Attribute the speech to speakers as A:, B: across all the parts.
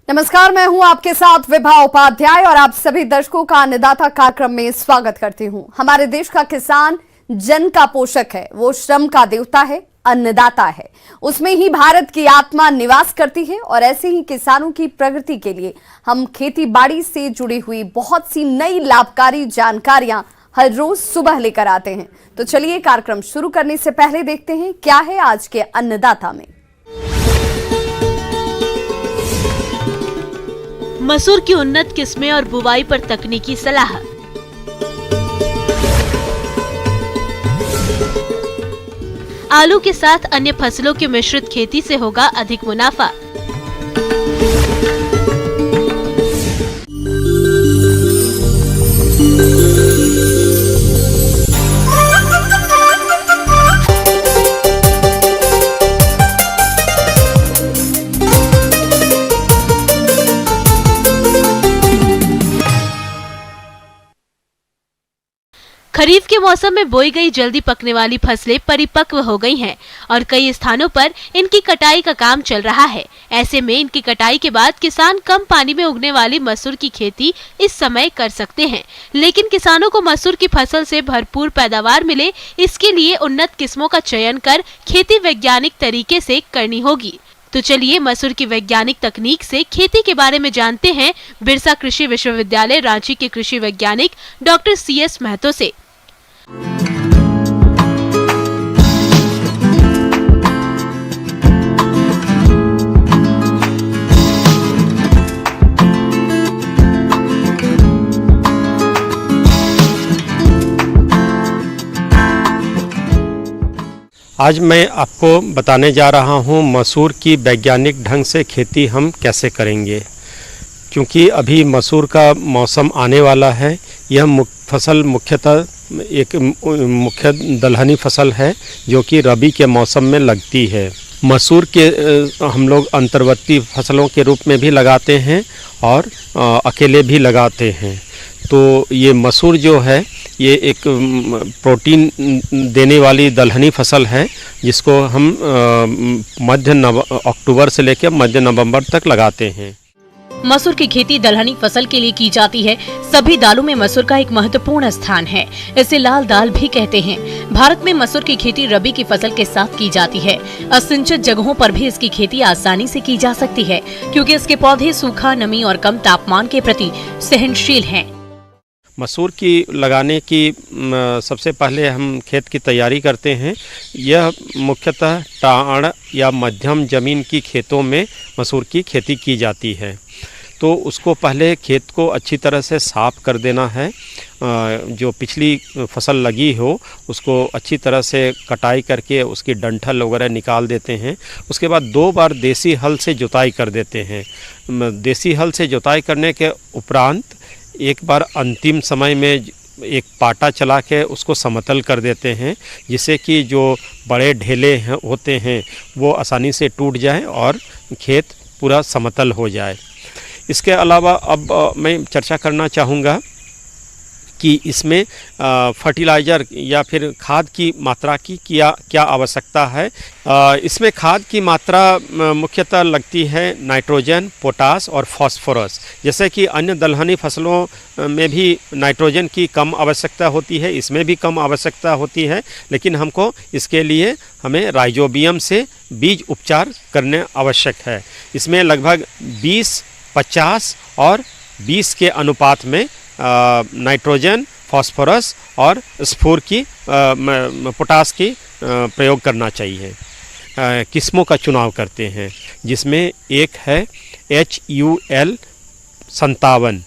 A: नमस्कार, मैं हूं आपके साथ विभा उपाध्याय और आप सभी दर्शकों का अन्नदाता कार्यक्रम में स्वागत करती हूं। हमारे देश का किसान जन का पोषक है, वो श्रम का देवता है, अन्नदाता है। उसमें ही भारत की आत्मा निवास करती है और ऐसे ही किसानों की प्रगति के लिए हम खेती बाड़ी से जुड़ी हुई बहुत सी नई लाभकारी जानकारियां हर रोज सुबह लेकर आते हैं। तो चलिए कार्यक्रम शुरू करने से पहले देखते हैं क्या है आज के अन्नदाता में।
B: मसूर की उन्नत किस्में और बुवाई पर तकनीकी सलाह। आलू के साथ अन्य फसलों की मिश्रित खेती से होगा अधिक मुनाफा। खरीफ के मौसम में बोई गई जल्दी पकने वाली फसलें परिपक्व हो गई हैं और कई स्थानों पर इनकी कटाई का काम चल रहा है। ऐसे में इनकी कटाई के बाद किसान कम पानी में उगने वाली मसूर की खेती इस समय कर सकते हैं, लेकिन किसानों को मसूर की फसल से भरपूर पैदावार मिले, इसके लिए उन्नत किस्मों का चयन कर खेती वैज्ञानिक तरीके से करनी होगी। तो चलिए मसूर की वैज्ञानिक तकनीक से खेती के बारे में जानते हैं बिरसा कृषि विश्वविद्यालय रांची के कृषि वैज्ञानिक डॉक्टर CS महतो से।
C: आज मैं आपको बताने जा रहा हूं मसूर की वैज्ञानिक ढंग से खेती हम कैसे करेंगे, क्योंकि अभी मसूर का मौसम आने वाला है। यह फसल मुख्यतः एक मुख्य दलहनी फसल है जो कि रबी के मौसम में लगती है। मसूर के हम लोग अंतर्वर्ती फसलों के रूप में भी लगाते हैं और अकेले भी लगाते हैं। तो ये मसूर जो है ये एक प्रोटीन देने वाली दलहनी फसल है जिसको हम अक्टूबर से लेकर मध्य नवंबर तक लगाते हैं।
D: मसूर की खेती दलहनी फसल के लिए की जाती है। सभी दालों में मसूर का एक महत्वपूर्ण स्थान है। इसे लाल दाल भी कहते हैं। भारत में मसूर की खेती रबी की फसल के साथ की जाती है। असिंचित जगहों पर भी इसकी खेती आसानी से की जा सकती है, क्योंकि इसके पौधे सूखा, नमी और कम तापमान के प्रति सहनशील हैं।
C: मसूर की लगाने की सबसे पहले हम खेत की तैयारी करते हैं। यह मुख्यतः टाण या मध्यम जमीन की खेतों में मसूर की खेती की जाती है। तो उसको पहले खेत को अच्छी तरह से साफ़ कर देना है। जो पिछली फसल लगी हो उसको अच्छी तरह से कटाई करके उसकी डंठल वगैरह निकाल देते हैं। उसके बाद 2 बार देसी हल से जुताई कर देते हैं। देसी हल से जुताई करने के उपरांत एक बार अंतिम समय में एक पाटा चला के उसको समतल कर देते हैं, जिससे कि जो बड़े ढेले होते हैं वो आसानी से टूट जाए और खेत पूरा समतल हो जाए। इसके अलावा अब मैं चर्चा करना चाहूँगा कि इसमें फर्टिलाइज़र या फिर खाद की मात्रा की क्या आवश्यकता है। इसमें खाद की मात्रा मुख्यतः लगती है नाइट्रोजन, पोटास और फास्फोरस। जैसे कि अन्य दलहनी फसलों में भी नाइट्रोजन की कम आवश्यकता होती है, इसमें भी कम आवश्यकता होती है, लेकिन हमको इसके लिए हमें राइजोबियम से बीज उपचार करने आवश्यक है। इसमें लगभग 20, 50 और 20 के अनुपात में नाइट्रोजन, फास्फोरस और स्फूर की पोटास की प्रयोग करना चाहिए। किस्मों का चुनाव करते हैं, जिसमें एक है HUL 57।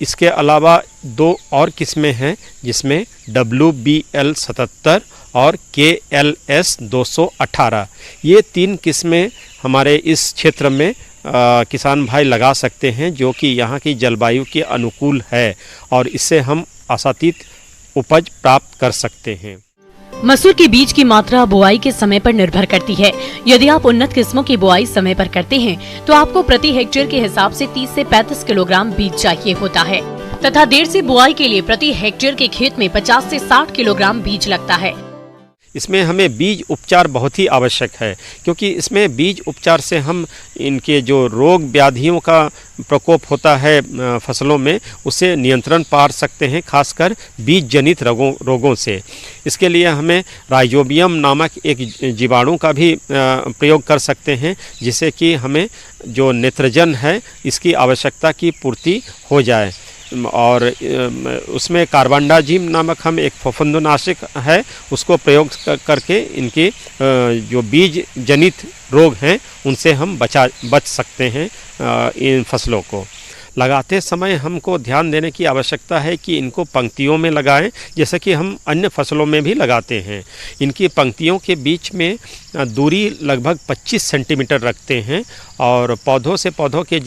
C: इसके अलावा 2 और किस्में हैं जिसमें WBL 77 और KLS 218। ये 3 किस्में हमारे इस क्षेत्र में किसान भाई लगा सकते हैं, जो कि यहाँ की जलवायु के अनुकूल है और इससे हम आशातीत उपज प्राप्त कर सकते हैं।
D: मसूर के बीज की मात्रा बुआई के समय पर निर्भर करती है। यदि आप उन्नत किस्मों की बुआई समय पर करते हैं तो आपको प्रति हेक्टेयर के हिसाब से 30 से 35 किलोग्राम बीज चाहिए होता है, तथा देर से बुआई के लिए प्रति हेक्टेयर के खेत में 50 से 60 किलोग्राम बीज लगता है।
C: इसमें हमें बीज उपचार बहुत ही आवश्यक है, क्योंकि इसमें बीज उपचार से हम इनके जो रोग व्याधियों का प्रकोप होता है फसलों में, उससे नियंत्रण पा सकते हैं, खासकर बीज जनित रोगों से। इसके लिए हमें राइजोबियम नामक एक जीवाणु का भी प्रयोग कर सकते हैं, जिससे कि हमें जो नेत्रजन है इसकी आवश्यकता की पूर्ति हो जाए। और उसमें कार्बनडाजिम नामक हम एक फफूंदनाशक है, उसको प्रयोग करके इनके जो बीज जनित रोग हैं उनसे हम बच सकते हैं। इन फसलों को लगाते समय हमको ध्यान देने की आवश्यकता है कि इनको पंक्तियों में लगाएं, जैसे कि हम अन्य फसलों में भी लगाते हैं। इनकी पंक्तियों के बीच में दूरी लगभग 25 सेंटीमीटर रखते हैं और पौधों से पौधों के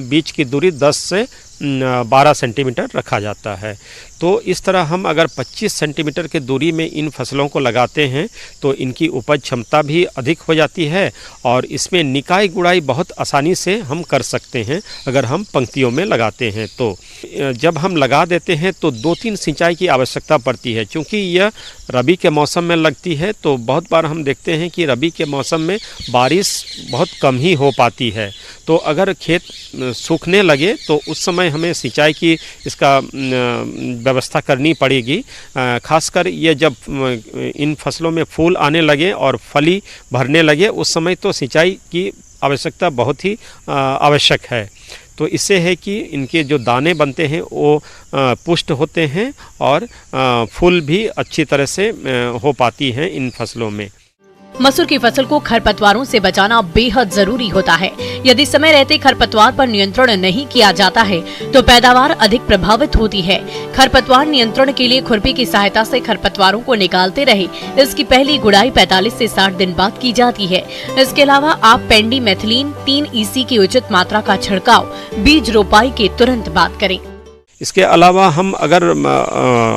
C: बीच की दूरी 10 से 12 सेंटीमीटर रखा जाता है। तो इस तरह हम अगर 25 सेंटीमीटर के दूरी में इन फसलों को लगाते हैं तो इनकी उपज क्षमता भी अधिक हो जाती है और इसमें निकाई गुड़ाई बहुत आसानी से हम कर सकते हैं अगर हम पंक्तियों में लगाते हैं। तो जब हम लगा देते हैं तो 2-3 सिंचाई की आवश्यकता पड़ती है, क्योंकि यह रबी के मौसम में लगती है। तो बहुत बार हम देखते हैं कि रबी के मौसम में बारिश बहुत कम ही हो पाती है, तो अगर खेत सूखने लगे तो उस समय हमें सिंचाई की इसका व्यवस्था करनी पड़ेगी। खासकर ये जब इन फसलों में फूल आने लगे और फली भरने लगे, उस समय तो सिंचाई की आवश्यकता बहुत ही आवश्यक है। तो इससे है कि इनके जो दाने बनते हैं वो पुष्ट होते हैं और फूल भी अच्छी तरह से हो पाती हैं इन फसलों में।
D: मसूर की फसल को खरपतवारों से बचाना बेहद जरूरी होता है। यदि समय रहते खरपतवार पर नियंत्रण नहीं किया जाता है तो पैदावार अधिक प्रभावित होती है। खरपतवार नियंत्रण के लिए खुरपी की सहायता से खरपतवारों को निकालते रहे। इसकी पहली गुड़ाई 45 से 60 दिन बाद की जाती है। इसके अलावा आप पेंडीमेथिलीन 3 EC की उचित मात्रा का छिड़काव बीज रोपाई के तुरंत बाद करें।
C: इसके अलावा हम अगर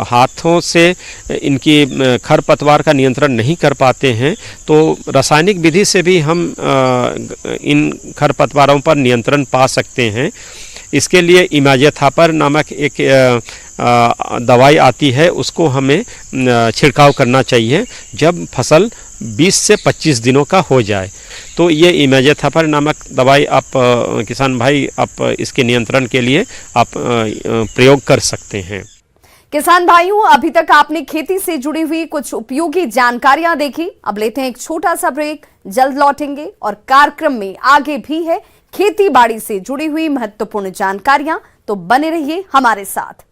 C: हाथों से इनकी खरपतवार का नियंत्रण नहीं कर पाते हैं तो रासायनिक विधि से भी हम इन खरपतवारों पर नियंत्रण पा सकते हैं। इसके लिए इमाजेथापर नामक एक दवाई आती है, उसको हमें छिड़काव करना चाहिए जब फसल 20 से 25 दिनों का हो जाए। तो ये इमाजेथापर नामक दवाई आप किसान भाई आप इसके नियंत्रण के लिए आप प्रयोग कर सकते हैं।
A: किसान भाइयों, अभी तक आपने खेती से जुड़ी हुई कुछ उपयोगी जानकारियां देखी। अब लेते हैं एक छोटा सा ब्रेक, जल्द लौटेंगे और कार्यक्रम में आगे भी है खेती बाड़ी से जुड़ी हुई महत्वपूर्ण जानकारियां, तो बने रहिए हमारे साथ।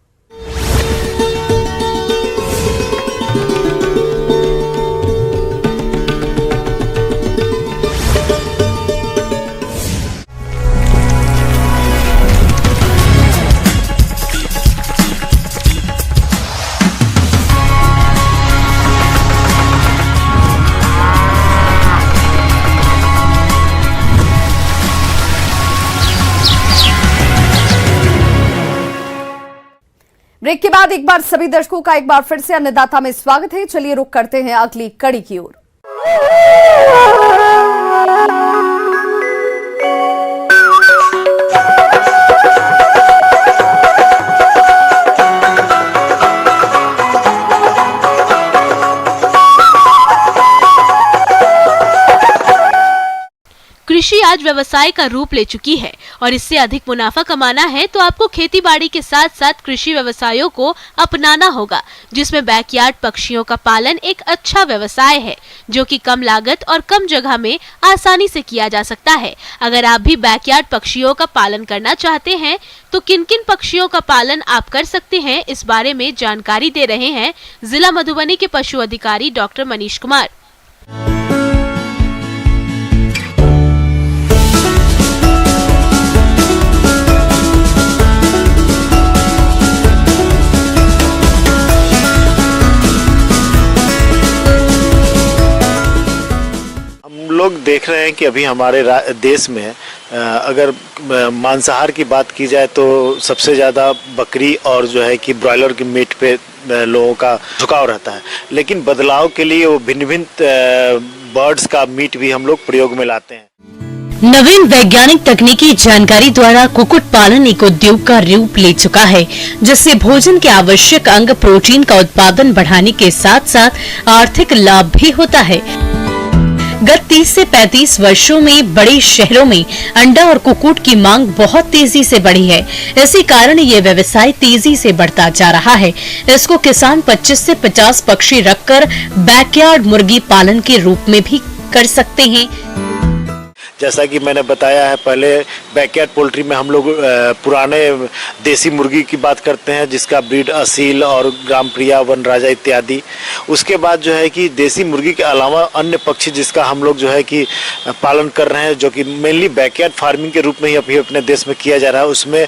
A: ब्रेक के बाद एक बार सभी दर्शकों का एक बार फिर से अन्नदाता में स्वागत है। चलिए रुक करते हैं अगली कड़ी की ओर।
B: कृषि आज व्यवसाय का रूप ले चुकी है और इससे अधिक मुनाफा कमाना है तो आपको खेती बाड़ी के साथ साथ कृषि व्यवसायों को अपनाना होगा, जिसमें बैकयार्ड पक्षियों का पालन एक अच्छा व्यवसाय है जो कि कम लागत और कम जगह में आसानी से किया जा सकता है। अगर आप भी बैकयार्ड पक्षियों का पालन करना चाहते हैं तो किन किन पक्षियों का पालन आप कर सकते हैं, इस बारे में जानकारी दे रहे हैं जिला मधुबनी के पशु अधिकारी डॉक्टर मनीष कुमार।
E: लोग देख रहे हैं कि अभी हमारे देश में अगर मांसाहार की बात की जाए तो सबसे ज़्यादा बकरी और जो है कि ब्रॉयलर की मीट पे लोगों का झुकाव रहता है, लेकिन बदलाव के लिए वो भिन्न भिन्न बर्ड्स का मीट भी हम लोग प्रयोग में लाते हैं।
D: नवीन वैज्ञानिक तकनीकी जानकारी द्वारा कुक्कुट पालन एक उद्योग का रूप ले चुका है, जिससे भोजन के आवश्यक अंग प्रोटीन का उत्पादन बढ़ाने के साथ साथ आर्थिक लाभ भी होता है। गत 30 से 35 वर्षों में बड़े शहरों में अंडा और कुक्कुट की मांग बहुत तेजी से बढ़ी है। इसी कारण ये व्यवसाय तेजी से बढ़ता जा रहा है। इसको किसान 25 से 50 पक्षी रखकर बैकयार्ड मुर्गी पालन के रूप में भी कर सकते हैं।
E: जैसा कि मैंने बताया है पहले, बैकयार्ड पोल्ट्री में हम लोग पुराने देसी मुर्गी की बात करते हैं, जिसका ब्रीड असील और ग्रामप्रिया, वनराजा इत्यादि। उसके बाद जो है कि देसी मुर्गी के अलावा अन्य पक्षी जिसका हम लोग जो है कि पालन कर रहे हैं, जो कि मेनली बैकयार्ड फार्मिंग के रूप में ही अभी अपने देश में किया जा रहा है। उसमें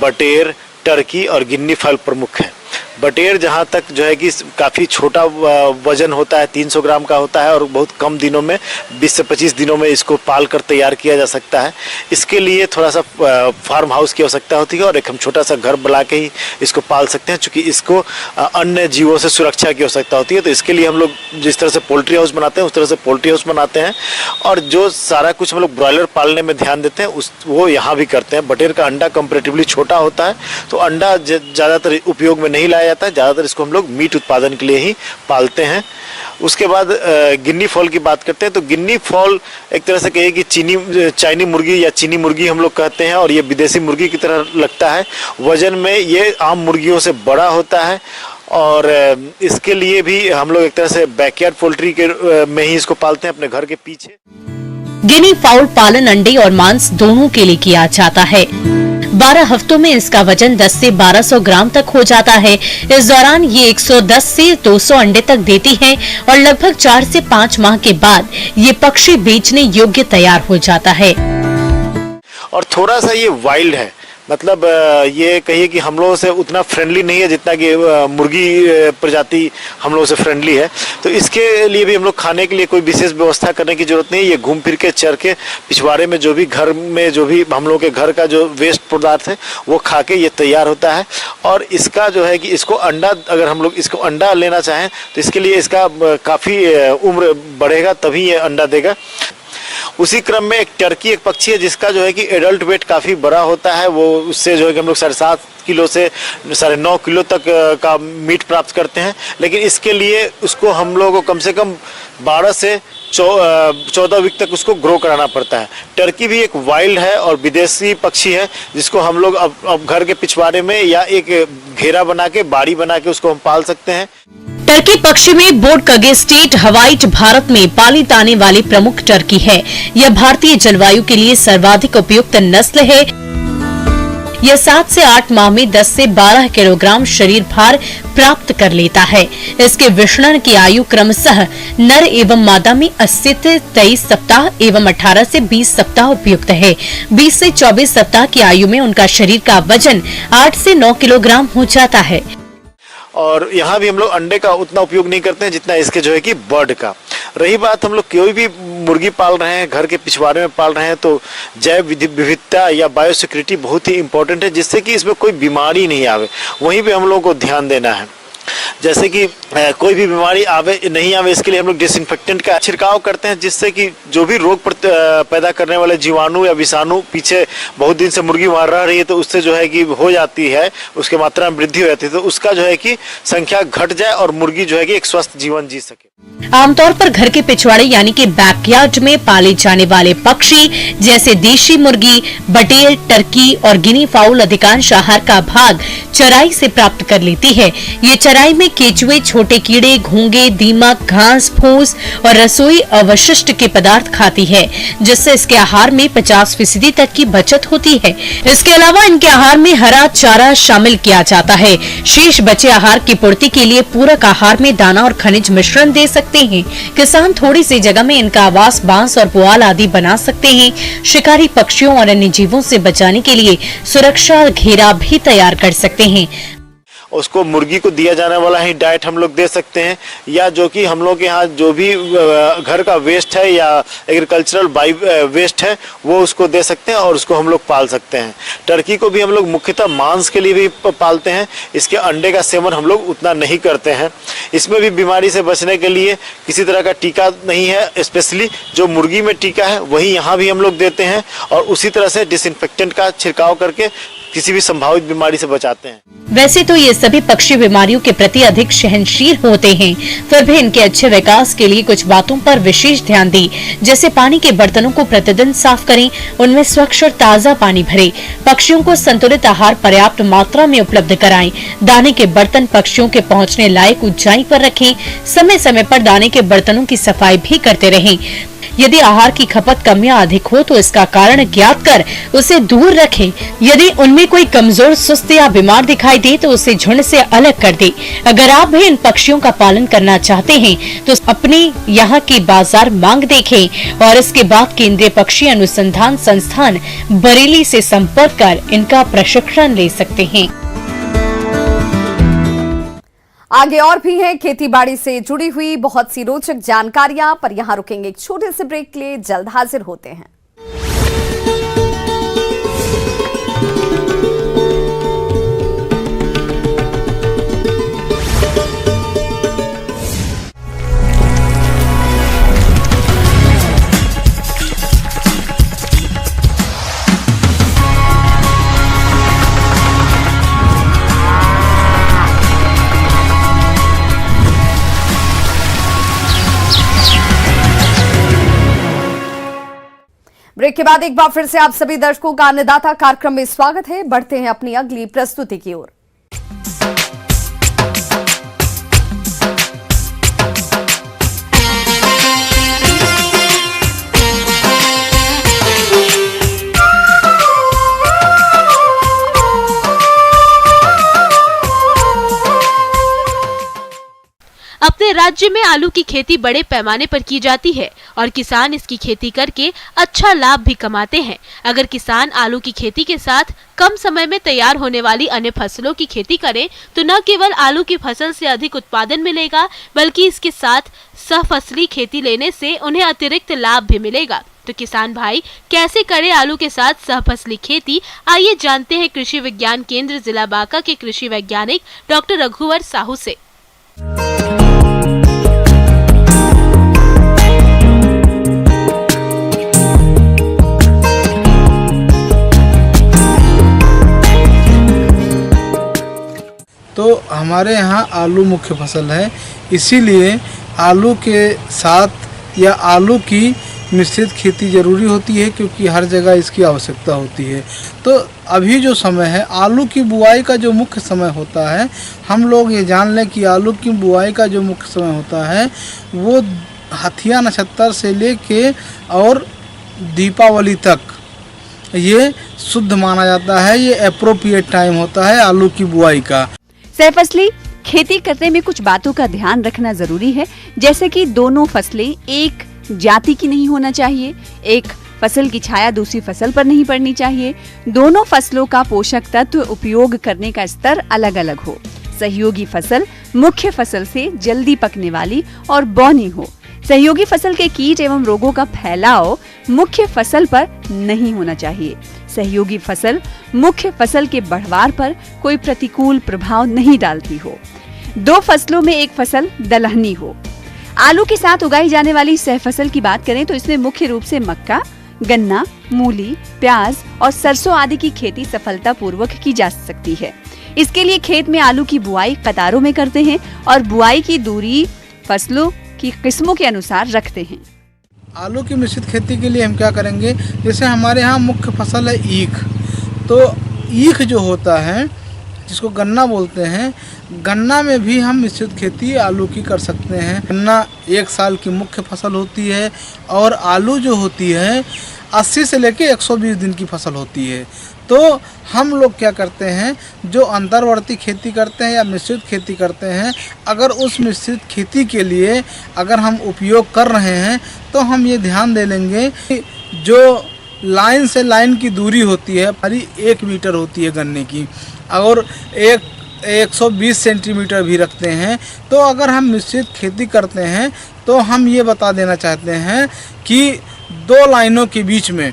E: बटेर, टर्की और गिन्नी फाउल प्रमुख है। बटेर जहाँ तक जो है कि काफ़ी छोटा वजन होता है, 300 ग्राम का होता है और बहुत कम दिनों में 20 से 25 दिनों में इसको पाल कर तैयार किया जा सकता है। इसके लिए थोड़ा सा फार्म हाउस की आवश्यकता होती है और एक हम छोटा सा घर बना के ही इसको पाल सकते हैं, क्योंकि इसको अन्य जीवों से सुरक्षा की आवश्यकता होती है। तो इसके लिए हम लोग जिस तरह से पोल्ट्री हाउस बनाते हैं उस तरह से पोल्ट्री हाउस बनाते हैं, और जो सारा कुछ हम लोग ब्रॉयलर पालने में ध्यान देते हैं वो यहाँ भी करते हैं। बटेर का अंडा कंपेरेटिवली छोटा होता है, तो अंडा ज़्यादातर उपयोग में नहीं लाया जाता है। ज़्यादातर इसको हम लोग मीट उत्पादन के लिए ही पालते हैं। उसके बाद गिन्नी फॉल की बात करते हैं, तो गिन्नी फॉल एक तरह से कहिए कि चाइनी मुर्गी या चीनी मुर्गी हम लोग कहते हैं, और ये विदेशी मुर्गी की तरह लगता है। वजन में ये आम मुर्गियों से बड़ा होता है, और इसके लिए भी हम लोग एक तरह से बैकयार्ड पोल्ट्री के में ही इसको पालते हैं अपने घर के पीछे।
D: गिनी फाउल पालन अंडे और मांस दोनों के लिए किया जाता है। 12 हफ्तों में इसका वजन 10 से 1200 ग्राम तक हो जाता है। इस दौरान ये 110 से 200 अंडे तक देती है और लगभग 4 से 5 माह के बाद ये पक्षी बेचने योग्य तैयार हो जाता है।
E: और थोड़ा सा ये वाइल्ड है, मतलब ये कहिए कि हम लोगों से उतना फ्रेंडली नहीं है जितना कि मुर्गी प्रजाति हम लोगों से फ्रेंडली है। तो इसके लिए भी हम लोग खाने के लिए कोई विशेष व्यवस्था करने की जरूरत नहीं है। ये घूम फिर के चर के पिछवाड़े में जो भी घर में जो भी हम लोग के घर का जो वेस्ट पदार्थ है वो खा के ये तैयार होता है। और इसका जो है कि इसको अंडा, अगर हम लोग इसको अंडा लेना चाहें तो इसके लिए इसका काफ़ी उम्र बढ़ेगा तभी ये अंडा देगा। उसी क्रम में एक टर्की एक पक्षी है जिसका जो है कि एडल्ट वेट काफ़ी बड़ा होता है। वो उससे जो है कि हम लोग 7.5 किलो से 9.5 किलो तक का मीट प्राप्त करते हैं। लेकिन इसके लिए उसको हम लोगों को कम से कम 12 से 14 वीक तक उसको ग्रो कराना पड़ता है। टर्की भी एक वाइल्ड है और विदेशी पक्षी है, जिसको हम लोग अब घर के पिछवाड़े में या एक घेरा बना के, बाड़ी बना के उसको हम पाल सकते हैं।
D: टर्की पक्षी में बोर्ड कगेस्टेट हवाइट भारत में पाली जाने वाली प्रमुख टर्की है। यह भारतीय जलवायु के लिए सर्वाधिक उपयुक्त नस्ल है। यह 7 से 8 माह में 10 से 12 किलोग्राम शरीर भार प्राप्त कर लेता है। इसके विषणन की आयु क्रमशः नर एवं मादा में 80 से 23 सप्ताह एवं 18 से 20 सप्ताह उपयुक्त है। 20 से 24 सप्ताह की आयु में उनका शरीर का वजन 8 से 9 किलोग्राम हो जाता है।
E: और यहाँ भी हम लोग अंडे का उतना उपयोग नहीं करते हैं जितना इसके जो है कि बर्ड का। रही बात, हम लोग कोई भी मुर्गी पाल रहे हैं, घर के पिछवाड़े में पाल रहे हैं, तो जैव विविधता या बायोसिक्योरिटी बहुत ही इंपॉर्टेंट है, जिससे कि इसमें कोई बीमारी नहीं आवे। वहीं पे हम लोगों को ध्यान देना है। जैसे कि कोई भी बीमारी आवे नहीं आवे, इसके लिए हम लोग डिसइंफेक्टेंट का छिड़काव करते हैं, जिससे कि जो भी रोग पैदा करने वाले जीवाणु या विषाणु पीछे बहुत दिन से मुर्गी वहाँ रह रही है तो उससे जो है कि हो जाती है, उसके मात्रा में वृद्धि हो जाती है, तो उसका जो है कि संख्या घट जाए और मुर्गी जो है कि एक स्वस्थ जीवन जी सके।
D: आमतौर पर घर के पिछवाड़े यानी कि बैकयार्ड में पाले जाने वाले पक्षी जैसे देशी मुर्गी, बटेर, टर्की और गिनी फाउल अधिकांश आहार का भाग चराई से प्राप्त कर लेती है। ये चराई में केचुए, छोटे कीड़े, घोंगे, दीमक, घास फूस और रसोई अवशिष्ट के पदार्थ खाती है, जिससे इसके आहार में 50% तक की बचत होती है। इसके अलावा इनके आहार में हरा चारा शामिल किया जाता है। शेष बचे आहार की पूर्ति के लिए पूरक आहार में दाना और खनिज मिश्रण दे सकते हैं। किसान थोड़ी सी जगह में इनका आवास बांस और पुआल आदि बना सकते हैं। शिकारी पक्षियों और अन्य जीवों से बचाने के लिए सुरक्षा घेरा भी तैयार कर सकते हैं।
E: उसको मुर्गी को दिया जाने वाला ही डाइट हम लोग दे सकते हैं, या जो कि हम लोग के यहाँ जो भी घर का वेस्ट है या एग्रीकल्चरल बाई वेस्ट है वो उसको दे सकते हैं और उसको हम लोग पाल सकते हैं। टर्की को भी हम लोग मुख्यतः मांस के लिए भी पालते हैं, इसके अंडे का सेवन हम लोग उतना नहीं करते हैं। इसमें भी बीमारी से बचने के लिए किसी तरह का टीका नहीं है, स्पेशली जो मुर्गी में टीका है वही यहाँ भी हम लोग देते हैं और उसी तरह से डिसइंफेक्टेंट का छिड़काव करके किसी भी संभावित बीमारी से बचाते हैं।
D: वैसे तो ये सभी पक्षी बीमारियों के प्रति अधिक सहनशील होते हैं, फिर भी इनके अच्छे विकास के लिए कुछ बातों पर विशेष ध्यान दें, जैसे पानी के बर्तनों को प्रतिदिन साफ करें, उनमें स्वच्छ और ताज़ा पानी भरें, पक्षियों को संतुलित आहार पर्याप्त मात्रा में उपलब्ध कराएं, दाने के बर्तन पक्षियों के पहुँचने लायक ऊंचाई पर रखें, समय समय पर दाने के बर्तनों की सफाई भी करते रहें। यदि आहार की खपत कम या अधिक हो तो इसका कारण ज्ञात कर उसे दूर रखें। यदि उनमें कोई कमजोर, सुस्त या बीमार दिखाई दे तो उसे झुंड से अलग कर दें। अगर आप भी इन पक्षियों का पालन करना चाहते हैं तो अपने यहाँ की बाजार मांग देखें और इसके बाद केंद्रीय पक्षी अनुसंधान संस्थान बरेली से संपर्क कर इनका प्रशिक्षण ले सकते हैं।
A: आगे और भी हैं खेती बाड़ी से जुड़ी हुई बहुत सी रोचक जानकारियां, पर यहां रुकेंगे एक छोटे से ब्रेक के लिए, जल्द हाजिर होते हैं। ब्रेक के बाद एक बार फिर से आप सभी दर्शकों का अन्नदाता कार्यक्रम में स्वागत है। बढ़ते हैं अपनी अगली प्रस्तुति की ओर।
B: अपने राज्य में आलू की खेती बड़े पैमाने पर की जाती है और किसान इसकी खेती करके अच्छा लाभ भी कमाते हैं। अगर किसान आलू की खेती के साथ कम समय में तैयार होने वाली अन्य फसलों की खेती करें तो न केवल आलू की फसल से अधिक उत्पादन मिलेगा, बल्कि इसके साथ सहफसली खेती लेने से उन्हें अतिरिक्त लाभ भी मिलेगा। तो किसान भाई कैसे करें आलू के साथ सहफसली खेती, आइए जानते हैं कृषि विज्ञान केंद्र जिला बांका के कृषि वैज्ञानिक डॉक्टर रघुवर साहू से।
F: तो हमारे यहाँ आलू मुख्य फसल है, इसीलिए आलू के साथ या आलू की मिश्रित खेती ज़रूरी होती है, क्योंकि हर जगह इसकी आवश्यकता होती है। तो अभी जो समय है आलू की बुआई का जो मुख्य समय होता है, हम लोग ये जान लें कि आलू की बुआई का जो मुख्य समय होता है वो हथिया नक्षत्र से लेके और दीपावली तक ये शुद्ध माना जाता है। ये एप्रोप्रिएट टाइम होता है आलू की बुआई का।
G: सहफसली खेती करने में कुछ बातों का ध्यान रखना जरूरी है, जैसे कि दोनों फसलें एक जाति की नहीं होना चाहिए, एक फसल की छाया दूसरी फसल पर नहीं पड़नी चाहिए, दोनों फसलों का पोषक तत्व उपयोग करने का स्तर अलग अलग हो, सहयोगी फसल मुख्य फसल से जल्दी पकने वाली और बौनी हो, सहयोगी फसल के कीट एवं रोगों का फैलाव मुख्य फसल पर नहीं होना चाहिए, सहयोगी फसल मुख्य फसल के बढ़वार पर कोई प्रतिकूल प्रभाव नहीं डालती हो, दो फसलों में एक फसल दलहनी हो। आलू के साथ उगाई जाने वाली सहफसल की बात करें तो इसमें मुख्य रूप से मक्का, गन्ना, मूली, प्याज और सरसों आदि की खेती सफलता पूर्वक की जा सकती है। इसके लिए खेत में आलू की बुआई कतारों में करते हैं और बुआई की दूरी फसलों की किस्मों के अनुसार रखते हैं।
F: आलू की मिश्रित खेती के लिए हम क्या करेंगे, जैसे हमारे यहाँ मुख्य फसल है ईख, तो ईख जो होता है जिसको गन्ना बोलते हैं, गन्ना में भी हम मिश्रित खेती आलू की कर सकते हैं। गन्ना एक साल की मुख्य फसल होती है और आलू जो होती है 80 से लेके 120 दिन की फसल होती है। तो हम लोग क्या करते हैं, जो अंतर्वर्ती खेती करते हैं या मिश्रित खेती करते हैं, अगर उस मिश्रित खेती के लिए अगर हम उपयोग कर रहे हैं तो हम ये ध्यान दे लेंगे कि जो लाइन से लाइन की दूरी होती है हमारी 1 मीटर होती है गन्ने की, और एक 120 सेंटीमीटर भी रखते हैं। तो अगर हम मिश्रित खेती करते हैं तो हम ये बता देना चाहते हैं कि 2 लाइनों के बीच में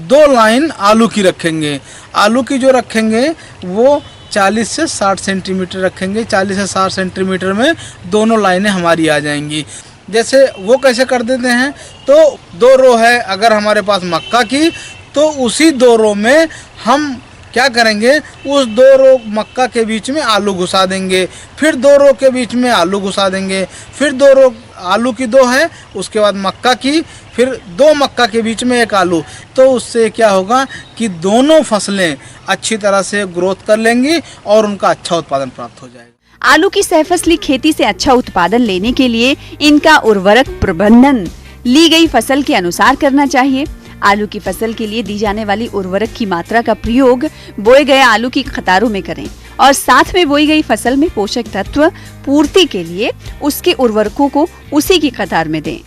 F: 2 लाइन आलू की रखेंगे। आलू की जो रखेंगे वो 40 से 60 सेंटीमीटर रखेंगे। 40 से 60 सेंटीमीटर में दोनों लाइनें हमारी आ जाएंगी। जैसे वो कैसे कर देते हैं, तो 2 रो है अगर हमारे पास मक्का की, तो उसी 2 रो में हम क्या करेंगे, उस 2 रो मक्का के बीच में आलू घुसा देंगे, फिर 2 रो के बीच में आलू घुसा देंगे, फिर 2 रो आलू की 2 है, उसके बाद मक्का की, फिर 2 मक्का के बीच में 1 आलू। तो उससे क्या होगा कि दोनों फसलें अच्छी तरह से ग्रोथ कर लेंगी और उनका अच्छा उत्पादन प्राप्त हो जाएगा।
G: आलू की सहफसली खेती से अच्छा उत्पादन लेने के लिए इनका उर्वरक प्रबंधन ली गई फसल के अनुसार करना चाहिए। आलू की फसल के लिए दी जाने वाली उर्वरक की मात्रा का प्रयोग बोए गए आलू की कतारों में करें और साथ में बोई गई फसल में पोषक तत्व पूर्ति के लिए उसके उर्वरकों को उसी की कतार में दें।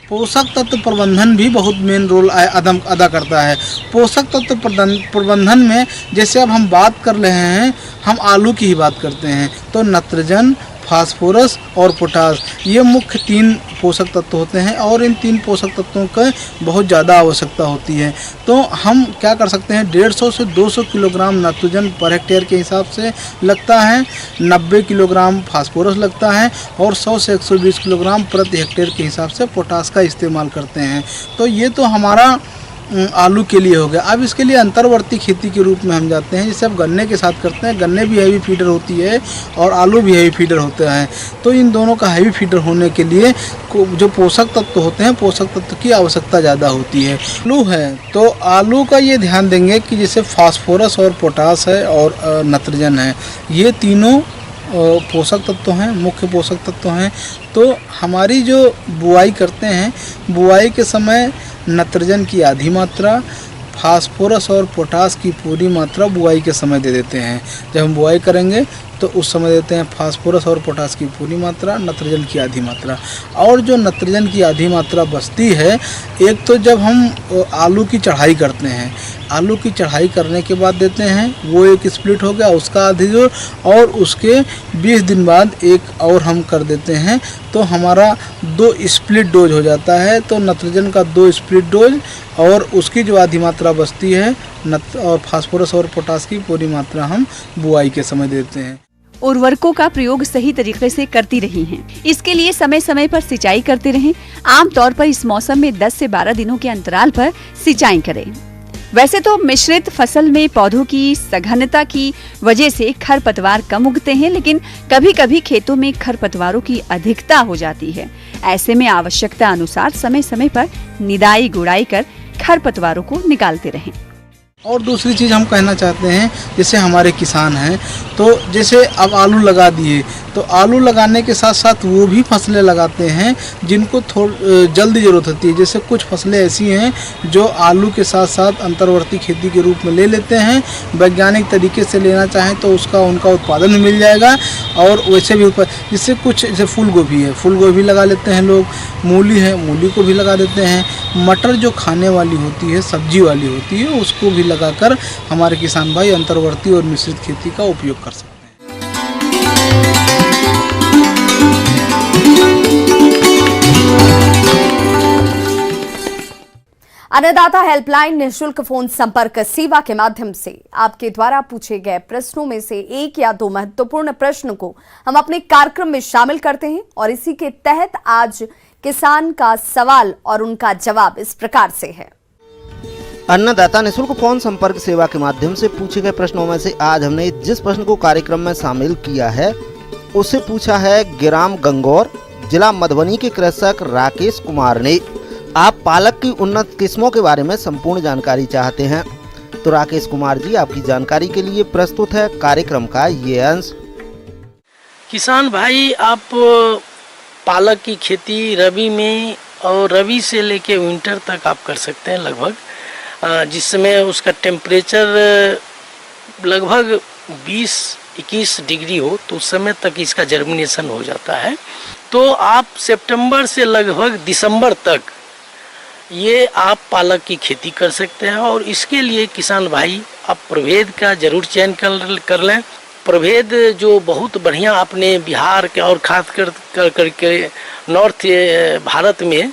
F: पोषक तत्व प्रबंधन भी बहुत मेन रोल अदा करता है। पोषक तत्व प्रबंधन में जैसे अब हम बात कर रहे हैं, हम आलू की ही बात करते हैं, तो नाइट्रोजन, फास्फोरस और पोटास, ये मुख्य 3 पोषक तत्व होते हैं और इन 3 पोषक तत्वों का बहुत ज़्यादा आवश्यकता होती है। तो हम क्या कर सकते हैं, 150 से 200 किलोग्राम नाइट्रोजन पर हेक्टेयर के हिसाब से लगता है, 90 किलोग्राम फास्फोरस लगता है और 100 से 120 किलोग्राम प्रति हेक्टेयर के हिसाब से पोटास का इस्तेमाल करते हैं। तो ये तो हमारा आलू के लिए हो गया। अब इसके लिए अंतर्वर्ती खेती के रूप में हम जाते हैं, जैसे अब गन्ने के साथ करते हैं। गन्ने भी हैवी फीडर होती है और आलू भी हैवी फीडर होता है। तो इन दोनों का हैवी फीडर होने के लिए जो पोषक तत्व होते हैं, पोषक तत्व की आवश्यकता ज़्यादा होती है। आलू है तो आलू का ये ध्यान देंगे कि जैसे फास्फोरस और पोटास है और नाइट्रोजन है, ये तीनों पोषक तत्व हैं, मुख्य पोषक तत्व हैं। तो हमारी जो बुआई करते हैं, बुआई के समय नाइट्रोजन की आधी मात्रा, फास्फोरस और पोटास की पूरी मात्रा बुआई के समय दे देते हैं। जब हम बुआई करेंगे तो उस समय देते हैं फास्फोरस और पोटास की पूरी मात्रा, नाइट्रोजन की आधी मात्रा। और जो नाइट्रोजन की आधी मात्रा बचती है, एक तो जब हम आलू की चढ़ाई करते हैं, आलू की चढ़ाई करने के बाद देते हैं, वो एक स्प्लिट हो गया, उसका आधी जोड़, और उसके 20 दिन बाद एक और हम कर देते हैं, तो हमारा 2 स्प्लिट डोज हो जाता है। तो नाइट्रोजन का 2 स्प्लिट डोज और उसकी जो आधी मात्रा बचती है और फास्फोरस और पोटास की पूरी मात्रा हम बुआई के समय देते हैं।
G: उर्वरकों का प्रयोग सही तरीके से करती रही हैं। इसके लिए समय समय पर सिंचाई करते रहें। आमतौर पर इस मौसम में 10 से 12 दिनों के अंतराल पर सिंचाई करें। वैसे तो मिश्रित फसल में पौधों की सघनता की वजह से खरपतवार कम उगते हैं, लेकिन कभी कभी खेतों में खरपतवारों की अधिकता हो जाती है। ऐसे में आवश्यकता अनुसार समय समय पर निदाई गुड़ाई कर खरपतवारों को निकालते रहें।
F: और दूसरी चीज़ हम कहना चाहते हैं, जैसे हमारे किसान हैं, तो जैसे अब आलू लगा दिए, तो आलू लगाने के साथ साथ वो भी फसलें लगाते हैं जिनको जल्दी ज़रूरत होती है। जैसे कुछ फसलें ऐसी हैं जो आलू के साथ साथ अंतर्वर्ती खेती के रूप में ले लेते हैं। वैज्ञानिक तरीके से लेना चाहें तो उनका उत्पादन भी मिल जाएगा। और वैसे भी जैसे कुछ जैसे फूल गोभी है, फूल गोभी लगा लेते हैं लोग, मूली है, मूली को भी लगा देते हैं। मटर जो खाने वाली होती है, सब्जी वाली होती है, उसको भी लगाकर हमारे किसान भाई अंतर्वर्ती और मिश्रित खेती का उपयोग कर सकते हैं।
A: अन्नदाता हेल्पलाइन निःशुल्क फोन संपर्क सेवा के माध्यम से आपके द्वारा पूछे गए प्रश्नों में से 1 या 2 महत्वपूर्ण प्रश्न को हम अपने कार्यक्रम में शामिल करते हैं और इसी के तहत आज किसान का सवाल और उनका जवाब इस प्रकार से है।
H: अन्नदाता निःशुल्क फोन संपर्क सेवा के माध्यम से पूछे गए प्रश्नों में से आज हमने जिस प्रश्न को कार्यक्रम में शामिल किया है उसे पूछा है ग्राम गंगौर, जिला मधुबनी के कृषक राकेश कुमार ने। आप पालक की उन्नत किस्मों के बारे में संपूर्ण जानकारी चाहते हैं तो राकेश कुमार जी आपकी जानकारी के लिए प्रस्तुत है कार्यक्रम का ये अंश।
I: किसान भाई, आप पालक की खेती रबी में और रबी से लेके विंटर तक आप कर सकते हैं लगभग, जिसमें उसका टेम्परेचर लगभग 20-21 डिग्री हो तो उस समय तक इसका जर्मिनेशन हो जाता है। तो आप सितंबर से लगभग दिसंबर तक ये आप पालक की खेती कर सकते हैं। और इसके लिए किसान भाई आप प्रभेद का जरूर चयन कर लें। प्रभेद जो बहुत बढ़िया अपने बिहार के और खास करके नॉर्थ भारत में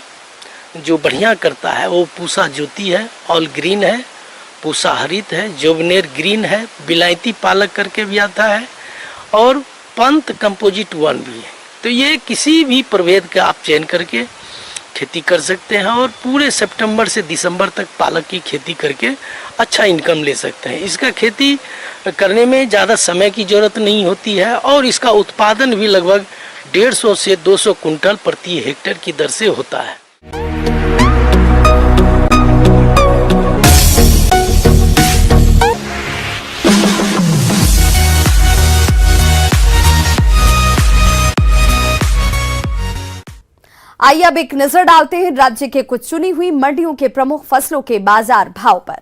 I: जो बढ़िया करता है वो पूसा ज्योति है, ऑल ग्रीन है, पूसा हरित है, जोबनेर ग्रीन है, बिलायती पालक करके भी आता है और पंत कंपोजिट 1 भी है। तो ये किसी भी प्रभेद का आप चयन करके खेती कर सकते हैं और पूरे सितंबर से दिसंबर तक पालक की खेती करके अच्छा इनकम ले सकते हैं। इसका खेती करने में ज़्यादा समय की ज़रूरत नहीं होती है और इसका उत्पादन भी लगभग 150 से 200 कुंटल प्रति हेक्टेयर की दर से होता है।
A: आइए अब एक नजर डालते हैं राज्य के कुछ चुनी हुई मंडियों के प्रमुख फसलों के बाजार भाव पर।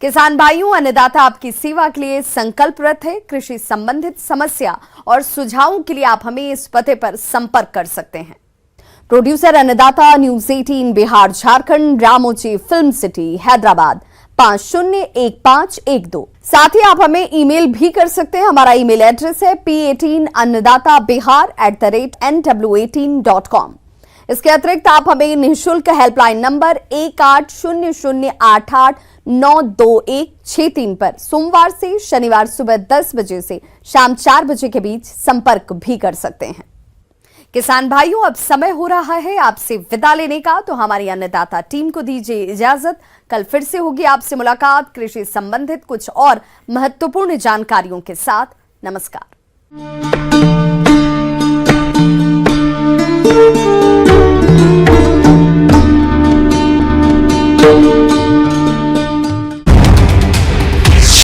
A: किसान भाइयों, अन्नदाता आपकी सेवा के लिए संकल्परत है। कृषि संबंधित समस्या और सुझावों के लिए आप हमें इस पते पर संपर्क कर सकते हैं। Producer Annadata, news 18 Bihar Jharkhand, Ramoji film city Hyderabad 501512। साथ ही आप हमें ईमेल भी कर सकते हैं। हमारा ईमेल एड्रेस है p18annadatabihar@nw18.com। इसके अतिरिक्त आप हमें निःशुल्क हेल्पलाइन नंबर 1800889216 पर सोमवार से शनिवार सुबह 10 बजे से शाम 4 बजे के बीच संपर्क भी कर सकते हैं। किसान भाइयों, अब समय हो रहा है आपसे विदा लेने का, तो हमारी अन्नदाता टीम को दीजिए इजाजत। कल फिर से होगी आपसे मुलाकात कृषि संबंधित कुछ और महत्वपूर्ण जानकारियों के साथ। नमस्कार।